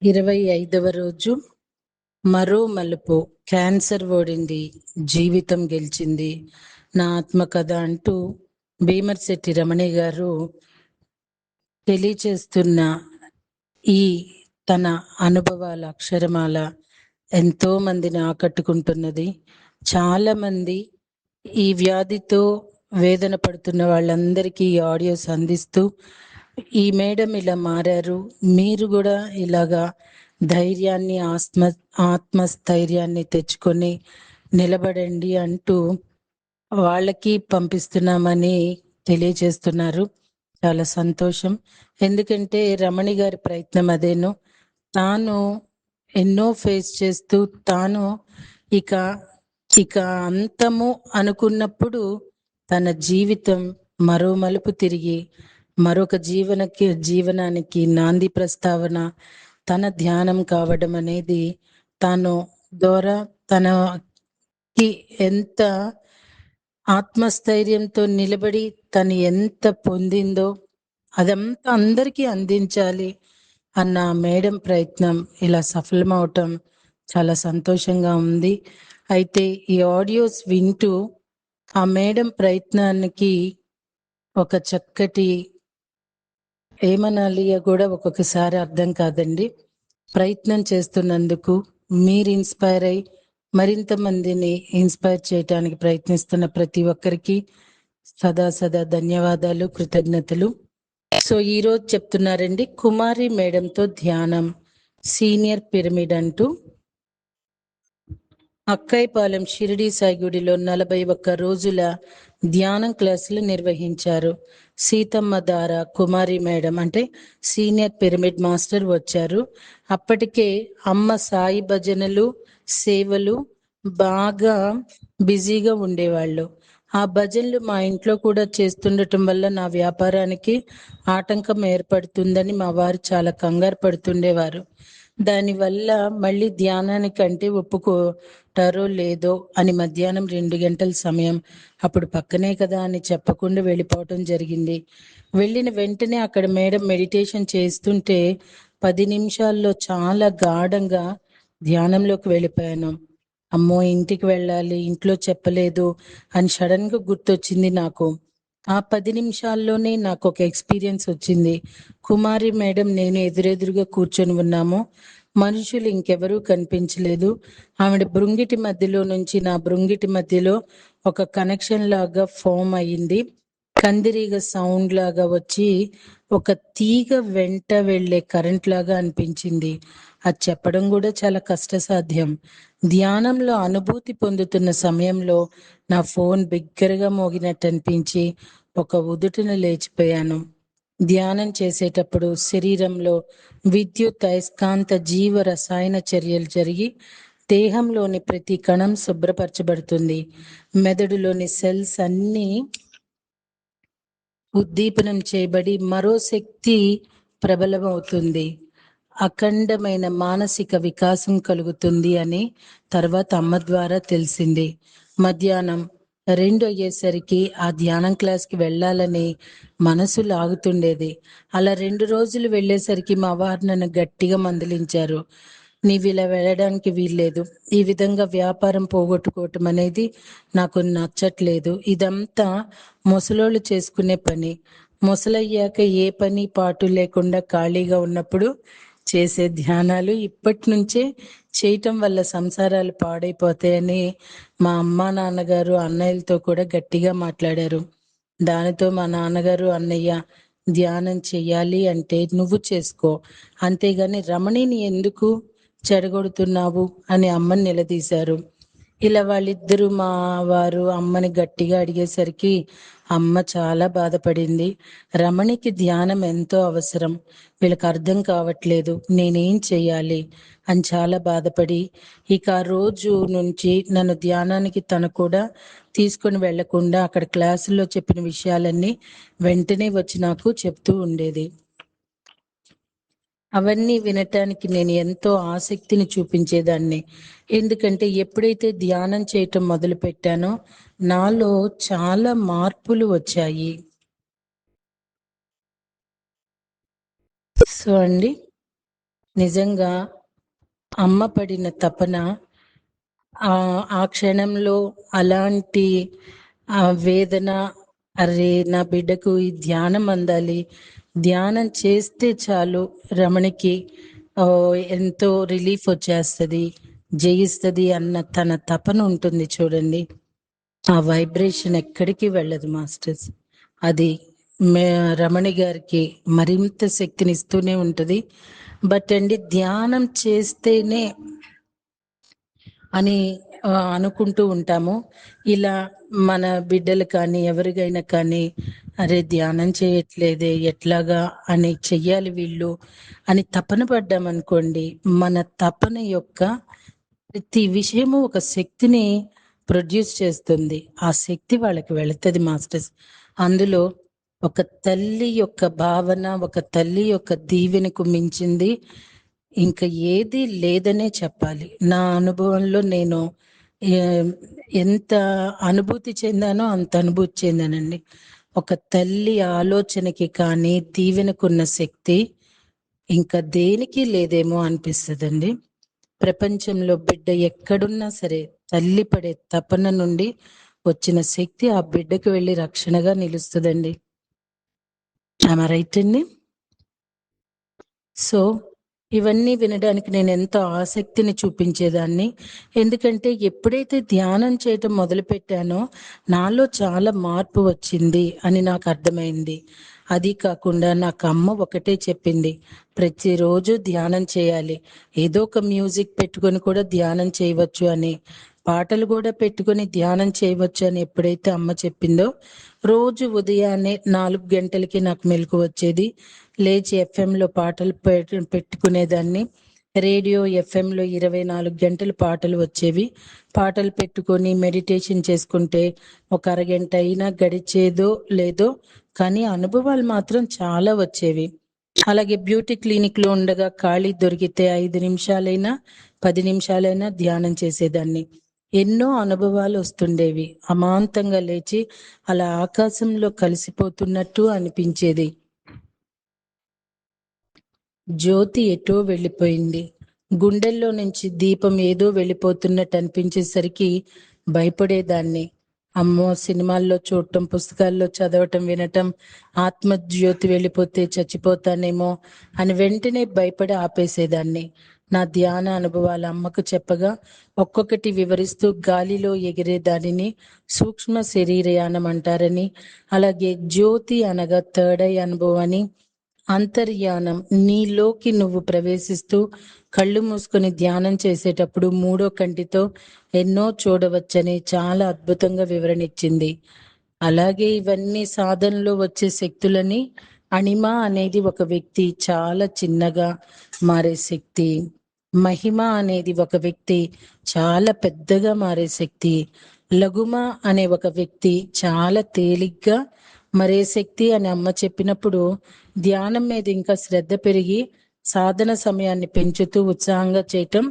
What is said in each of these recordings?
25వ రోజు. మరో మలుపు. క్యాన్సర్ ఓడింది, జీవితం గెలిచింది, నా ఆత్మకథ అంటూ భీమర్శెట్టి రమణి గారు తెలియచేస్తున్న ఈ తన అనుభవాల అక్షరమాల ఎంతో మందిని ఆకట్టుకుంటున్నది. చాలా మంది ఈ వ్యాధితో వేదన పడుతున్న వాళ్ళందరికీ ఈ ఆడియోస్ అందిస్తూ ఈ మేడం ఇలా మారారు, మీరు కూడా ఇలాగా ధైర్యాన్ని ఆత్మస్థైర్యాన్ని తెచ్చుకొని నిలబడండి అంటూ వాళ్ళకి పంపిస్తున్నామని తెలియజేస్తున్నారు. చాలా సంతోషం. ఎందుకంటే రమణి గారి ప్రయత్నం అదేను. తాను ఎన్నో ఫేస్ చేస్తూ తాను ఇక ఇక అంతము అనుకున్నప్పుడు తన జీవితం మరో మలుపు తిరిగి మరొక జీవనానికి నాంది ప్రస్తావన తన ధ్యానం కావడం అనేది తాను ద్వారా తనకి ఎంత ఆత్మస్థైర్యంతో నిలబడి తను ఎంత పొందిందో అదంతా అందరికీ అందించాలి అన్న మేడం ప్రయత్నం ఇలా సఫలమవటం చాలా సంతోషంగా ఉంది. అయితే ఈ ఆడియోస్ వింటూ ఆ మేడం ప్రయత్నానికి ఒక చక్కటి ఏమనాలి కూడా ఒక్కొక్కసారి అర్థం కాదండి. ప్రయత్నం చేస్తున్నందుకు మీరు ఇన్స్పైర్ అయి మరింత మందిని ఇన్స్పైర్ చేయడానికి ప్రయత్నిస్తున్న ప్రతి ఒక్కరికి సదా ధన్యవాదాలు, కృతజ్ఞతలు. సో ఈరోజు చెప్తున్నారండి కుమారి మేడంతో ధ్యానం, సీనియర్ పిరమిడ్ అంటూ అక్కైపాలెం షిరిడి సాయిగుడిలో 41 రోజుల ధ్యానం క్లాసులు నిర్వహించారు. సీతమ్మ దార కుమారి మేడం అంటే సీనియర్ పిరమిడ్ మాస్టర్ వచ్చారు. అప్పటికే అమ్మ సాయి భజనలు సేవలు బాగా బిజీగా ఉండేవాళ్ళు. ఆ భజనలు మా ఇంట్లో కూడా చేస్తుండటం వల్ల నా వ్యాపారానికి ఆటంకం ఏర్పడుతుందని మా వారు చాలా కంగారు పడుతుండేవారు. దానివల్ల మళ్ళీ ధ్యానానికంటే ఒప్పుకోటారో లేదో అని మధ్యాహ్నం 2 గంటల సమయం, అప్పుడు పక్కనే కదా అని చెప్పకుండా వెళ్ళిపోవటం జరిగింది. వెళ్ళిన వెంటనే అక్కడ మేడం మెడిటేషన్ చేస్తుంటే 10 నిమిషాల్లో చాలా గాఢంగా ధ్యానంలోకి వెళ్ళిపోయాను. అమ్మో ఇంటికి వెళ్ళాలి, ఇంట్లో చెప్పలేదు అని సడన్ గా గుర్తొచ్చింది నాకు. ఆ 10 నిమిషాల్లోనే నాకు ఒక ఎక్స్పీరియన్స్ వచ్చింది. కుమారి మేడం నేను ఎదురెదురుగా కూర్చొని ఉన్నాము. మనుషులు ఇంకెవరూ కనిపించలేదు. ఆవిడ బృంగిటి మధ్యలో నుంచి నా బృంగిటి మధ్యలో ఒక కనెక్షన్ లాగా ఫామ్ అయ్యింది. కందిరీగ సౌండ్ లాగా వచ్చి ఒక తీగ వెంట వెళ్లే కరెంట్ లాగా అనిపించింది. అది చెప్పడం కూడా చాలా కష్టసాధ్యం. ధ్యానంలో అనుభూతి పొందుతున్న సమయంలో నా ఫోన్ బిగ్గరగా మోగినట్టు అనిపించి ఒక ఉదుటున లేచిపోయాను. ధ్యానం చేసేటప్పుడు శరీరంలో విద్యుత్ అయస్కాంత జీవ రసాయన చర్యలు జరిగి దేహంలోని ప్రతి కణం శుభ్రపరచబడుతుంది. మెదడులోని సెల్స్ అన్నీ ఉద్దీపనం చేయబడి మరో శక్తి ప్రబలమవుతుంది. అఖండమైన మానసిక వికాసం కలుగుతుంది అని తర్వాత అమ్మ ద్వారా తెలిసింది. మధ్యాహ్నం 2 అయ్యేసరికి ఆ ధ్యానం క్లాస్కి వెళ్ళాలని మనసు లాగుతుండేది. అలా 2 రోజులు వెళ్ళేసరికి మా వారు నన్ను గట్టిగా మందలించారు. నీవు ఇలా వెళ్ళడానికి వీల్లేదు, ఈ విధంగా వ్యాపారం పోగొట్టుకోవటం అనేది నాకు నచ్చట్లేదు, ఇదంతా ముసలోళ్ళు చేసుకునే పని, ముసలయ్యాక ఏ పని పాటు లేకుండా ఖాళీగా ఉన్నప్పుడు చేసే ధ్యానాలు ఇప్పటి నుంచే చేయటం వల్ల సంసారాలు పాడైపోతాయని మా అమ్మ నాన్నగారు అన్నయ్యలతో కూడా గట్టిగా మాట్లాడారు. దానితో మా నాన్నగారు అన్నయ్య ధ్యానం చెయ్యాలి అంటే నువ్వు చేసుకో, అంతేగాని రమణిని ఎందుకు చెడగొడుతున్నావు అని అమ్మని నిలదీశారు. ఇలా వాళ్ళిద్దరూ మా వారు అమ్మని గట్టిగా అడిగేసరికి అమ్మ చాలా బాధపడింది. రమణికి ధ్యానం ఎంతో అవసరం, వీళ్ళకి అర్థం కావట్లేదు, నేనేం చెయ్యాలి అని చాలా బాధపడి ఇక ఆ రోజు నుంచి నన్ను ధ్యానానికి తను కూడా తీసుకొని వెళ్లకుండా అక్కడ క్లాసుల్లో చెప్పిన విషయాలన్నీ వెంటనే వచ్చి నాకు చెప్తూ ఉండేది. అవన్నీ వినటానికి నేను ఎంతో ఆసక్తిని చూపించేదాన్ని. ఎందుకంటే ఎప్పుడైతే ధ్యానం చేయటం మొదలు పెట్టానో నాలో చాలా మార్పులు వచ్చాయి. సో అండి, నిజంగా అమ్మ పడిన తపన ఆ క్షణంలో అలాంటి వేదన, అరే నా బిడ్డకు ఈ ధ్యానం అందాలి, ధ్యానం చేస్తే చాలు రమణికి ఎంతో రిలీఫ్ వచ్చేస్తుంది, జయిస్తుంది అన్న తన తపన ఉంటుంది చూడండి. ఆ వైబ్రేషన్ ఎక్కడికి వెళ్ళదు మాస్టర్స్. అది రమణి గారికి మరింత శక్తిని ఇస్తూనే ఉంటుంది. బట్ అండి, ధ్యానం చేస్తేనే అని అనుకుంటూ ఉంటాము. ఇలా మన బిడ్డలు కానీ ఎవరికైనా కానీ, అరే ధ్యానం చేయట్లేదే ఎట్లాగా అని చెయ్యాలి వీళ్ళు అని తపన పడ్డామనుకోండి, మన తపన యొక్క ప్రతి విషయము ఒక శక్తిని ప్రొడ్యూస్ చేస్తుంది. ఆ శక్తి వాళ్ళకి వెళుతుంది మాస్టర్స్. అందులో ఒక తల్లి యొక్క భావన, ఒక తల్లి యొక్క దీవెనకు మించింది ఇంకా ఏది లేదనే చెప్పాలి. నా అనుభవంలో నేను ఎంత అనుభూతి చెందానో అంత అనుభూతి చెందానండి. ఒక తల్లి ఆలోచనకి కానీ దీవెనకున్న శక్తి ఇంకా దేనికి లేదేమో అనిపిస్తుందండి. ప్రపంచంలో బిడ్డ ఎక్కడున్నా సరే తల్లి పడే తపన నుండి వచ్చిన శక్తి ఆ బిడ్డకు వెళ్ళి రక్షణగా నిలుస్తుందండి. ఆమె రైట్ అండి. సో ఇవన్నీ వినడానికి నేను ఎంతో ఆసక్తిని చూపించేదాన్ని. ఎందుకంటే ఎప్పుడైతే ధ్యానం చేయటం మొదలు పెట్టానో నాలో చాలా మార్పు వచ్చింది అని నాకు అర్థమైంది. అది కాకుండా నాకు అమ్మ ఒకటే చెప్పింది, ప్రతిరోజు ధ్యానం చేయాలి, ఏదో ఒక మ్యూజిక్ పెట్టుకొని కూడా ధ్యానం చేయవచ్చు అని, పాటలు కూడా పెట్టుకొని ధ్యానం చేయవచ్చు అని ఎప్పుడైతే అమ్మ చెప్పిందో, రోజు ఉదయాన్నే 4 గంటలకి నాకు మెలకు వచ్చేది. లేచి ఎఫ్ఎంలో పాటలు పెట్టుకునేదాన్ని. రేడియో ఎఫ్ఎంలో 24 గంటలు పాటలు వచ్చేవి. పాటలు పెట్టుకొని మెడిటేషన్ చేసుకుంటే ఒక అరగంట అయినా గడిచేదో లేదో కానీ అనుభవాలు మాత్రం చాలా వచ్చేవి. అలాగే బ్యూటీ క్లినిక్ లో ఉండగా ఖాళీ దొరికితే 5 నిమిషాలైనా 10 నిమిషాలైనా ధ్యానం చేసేదాన్ని. ఎన్నో అనుభవాలు వస్తుండేవి. అమాంతంగా లేచి అలా ఆకాశంలో కలిసిపోతున్నట్టు అనిపించేది. జ్యోతి ఎటో వెళ్ళిపోయింది. గుండెల్లో నుంచి దీపం ఏదో వెళ్ళిపోతున్నట్టు అనిపించేసరికి భయపడేదాన్ని. అమ్మో, సినిమాల్లో చూడటం, పుస్తకాల్లో చదవటం, వినటం, ఆత్మజ్యోతి వెళ్ళిపోతే చచ్చిపోతానేమో అని వెంటనే భయపడి ఆపేసేదాన్ని. నా ధ్యాన అనుభవాలు అమ్మకు చెప్పగా ఒక్కొక్కటి వివరిస్తూ గాలిలో ఎగిరే దానిని సూక్ష్మ శరీరయానం అంటారని, అలాగే జ్యోతి అనగా థర్డ్ ఐ అనుభవాన్ని, అంతర్యానం నీలోకి నువ్వు ప్రవేశిస్తూ కళ్ళు మూసుకొని ధ్యానం చేసేటప్పుడు మూడో కంటితో ఎన్నో చూడవచ్చని చాలా అద్భుతంగా వివరణ ఇచ్చింది. అలాగే ఇవన్నీ సాధనలో వచ్చే శక్తులని, అణిమ అనేది ఒక వ్యక్తి చాలా చిన్నగా మారే శక్తి, మహిమ అనేది ఒక వ్యక్తి చాలా పెద్దగా మారే శక్తి, లఘుమ అనే ఒక వ్యక్తి చాలా తేలిగ్గా మరే శక్తి అని అమ్మ చెప్పినప్పుడు ధ్యానం మీద ఇంకా శ్రద్ధ పెరిగి సాధన సమయాన్ని పెంచుతూ ఉత్సాహంగా చేయటం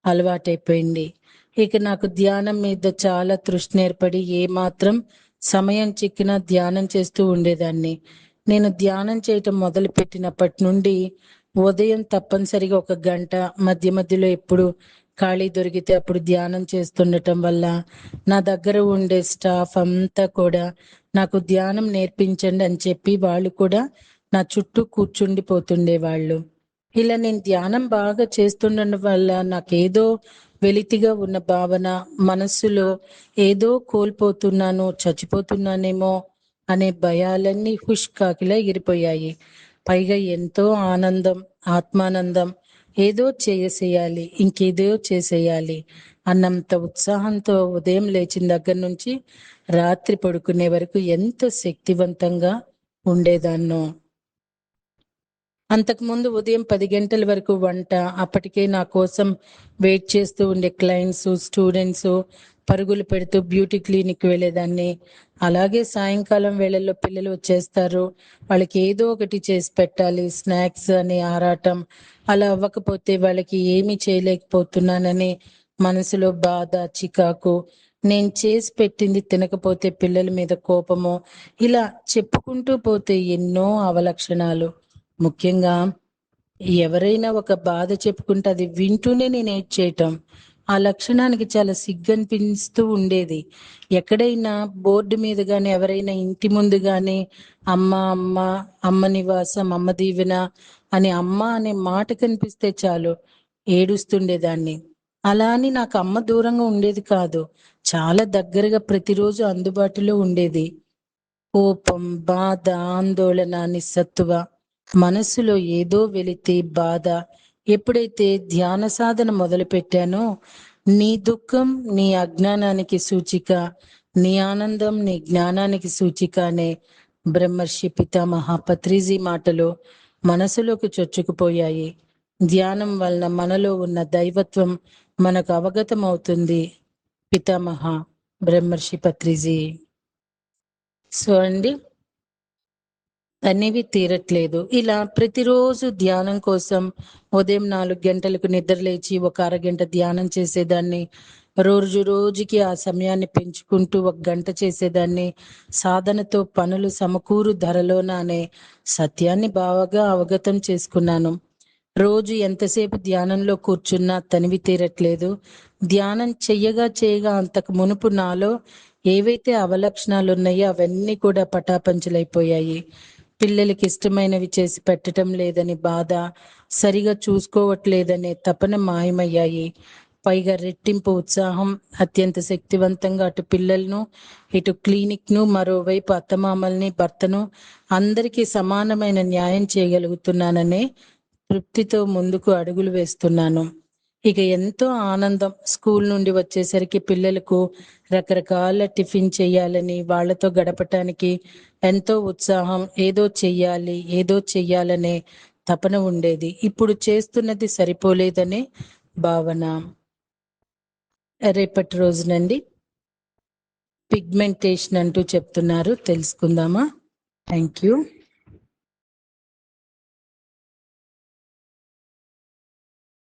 అలవాటైపోయింది. ఇక నాకు ధ్యానం మీద చాలా తృష్ణ ఏర్పడి ఏ మాత్రం సమయం చిక్కినా ధ్యానం చేస్తూ ఉండేదాన్ని. నేను ధ్యానం చేయటం మొదలు పెట్టినప్పటి నుండి ఉదయం తప్పనిసరిగా 1 గంట, మధ్య మధ్యలో ఎప్పుడు ఖాళీ దొరికితే అప్పుడు ధ్యానం చేస్తుండటం వల్ల నా దగ్గర ఉండే స్టాఫ్ అంతా కూడా నాకు ధ్యానం నేర్పించండి అని చెప్పి వాళ్ళు కూడా నా చుట్టూ కూర్చుండిపోతుండే వాళ్ళు. ఇలా నేను ధ్యానం బాగా చేస్తుండడం వల్ల నాకేదో వెలితిగా ఉన్న భావన, మనస్సులో ఏదో కోల్పోతున్నాను, చచ్చిపోతున్నానేమో అనే భయాలన్నీ హుష్ కాకిలా ఎగిరిపోయాయి. పైగా ఎంతో ఆనందం, ఆత్మానందం, ఏదో చేసేయాలి, ఇంకేదో చేసేయాలి అన్నంత ఉత్సాహంతో ఉదయం లేచిన దగ్గర నుంచి రాత్రి పడుకునే వరకు ఎంత శక్తివంతంగా ఉండేదాన్నో. అంతకుముందు ఉదయం 10 గంటల వరకు వంట, అప్పటికే నా కోసం వెయిట్ చేస్తూ ఉండే క్లయింట్స్, స్టూడెంట్స్, పరుగులు పెడుతూ బ్యూటీ క్లినిక్ వెళ్ళేదాన్ని. అలాగే సాయంకాలం వేళల్లో పిల్లలు వచ్చేస్తారు, వాళ్ళకి ఏదో ఒకటి చేసి పెట్టాలి, స్నాక్స్ అని ఆరాటం. అలా అవ్వకపోతే వాళ్ళకి ఏమీ చేయలేకపోతున్నానని మనసులో బాధ, చికాకు, నేను చేసి పెట్టింది తినకపోతే పిల్లల మీద కోపము, ఇలా చెప్పుకుంటూ పోతే ఎన్నో అవలక్షణాలు. ముఖ్యంగా ఎవరైనా ఒక బాధ చెప్పుకుంటే అది వింటూనే నేను ఏడ్చేయటం, ఆ లక్షణానికి చాలా సిగ్గనిపిస్తూ ఉండేది. ఎక్కడైనా బోర్డు మీద గాని, ఎవరైనా ఇంటి ముందు గాని అమ్మ అమ్మ, అమ్మ నివాసం, అమ్మ దీవెన అని అమ్మ అనే మాట కనిపిస్తే చాలు ఏడుస్తుండేదాన్ని. అలా అని నాకు అమ్మ దూరంగా ఉండేది కాదు, చాలా దగ్గరగా ప్రతిరోజు అందుబాటులో ఉండేది. కోపం, బాధ, ఆందోళన, నిస్సత్తువ, మనస్సులో ఏదో వెలితి, బాధ. ఎప్పుడైతే ధ్యాన సాధన మొదలు పెట్టానో, నీ దుఃఖం నీ అజ్ఞానానికి సూచిక, నీ ఆనందం నీ జ్ఞానానికి సూచిక అనే బ్రహ్మర్షి పితామహ పత్రిజీ మాటలు మనసులోకి చొచ్చుకుపోయాయి. ధ్యానం వలన మనలో ఉన్న దైవత్వం మనకు అవగతం అవుతుంది. పితామహ బ్రహ్మర్షి పత్రిజీ. సో అండి, అనేవి తీరట్లేదు. ఇలా ప్రతిరోజు ధ్యానం కోసం ఉదయం 4 గంటలకు నిద్ర లేచి ఒక అరగంట ధ్యానం చేసేదాన్ని. రోజు రోజుకి ఆ సమయాన్ని పెంచుకుంటూ 1 గంట చేసేదాన్ని. సాధనతో పనులు సమకూరు ధరలోన అనే సత్యాన్ని బాగా అవగతం చేసుకున్నాను. రోజు ఎంతసేపు ధ్యానంలో కూర్చున్నా తనివి తీరట్లేదు. ధ్యానం చెయ్యగా చేయగా అంతకు మునుపు నాలో ఏవైతే అవలక్షణాలు ఉన్నాయో అవన్నీ కూడా పటాపంచలైపోయాయి. పిల్లలకి ఇష్టమైనవి చేసి పెట్టడం లేదని బాధ, సరిగా చూసుకోవట్లేదనే తపన మాయమయ్యాయి. పైగా రెట్టింపు ఉత్సాహం, అత్యంత శక్తివంతంగా అటు పిల్లలను, ఇటు క్లినిక్ ను, మరోవైపు అత్తమామల్ని, భర్తను అందరికీ సమానమైన న్యాయం చేయగలుగుతున్నాననే తృప్తితో ముందుకు అడుగులు వేస్తున్నాను. ఇక ఎంతో ఆనందం. స్కూల్ నుండి వచ్చేసరికి పిల్లలకు రకరకాల టిఫిన్ చేయాలని, వాళ్ళతో గడపటానికి ఎంతో ఉత్సాహం. ఏదో చెయ్యాలి, ఏదో చెయ్యాలనే తపన ఉండేది. ఇప్పుడు చేస్తున్నది సరిపోలేదనే భావన. రేపటి రోజునండి పిగ్మెంటేషన్ అంటూ చెప్తున్నారు, తెలుసుకుందామా? Thank you.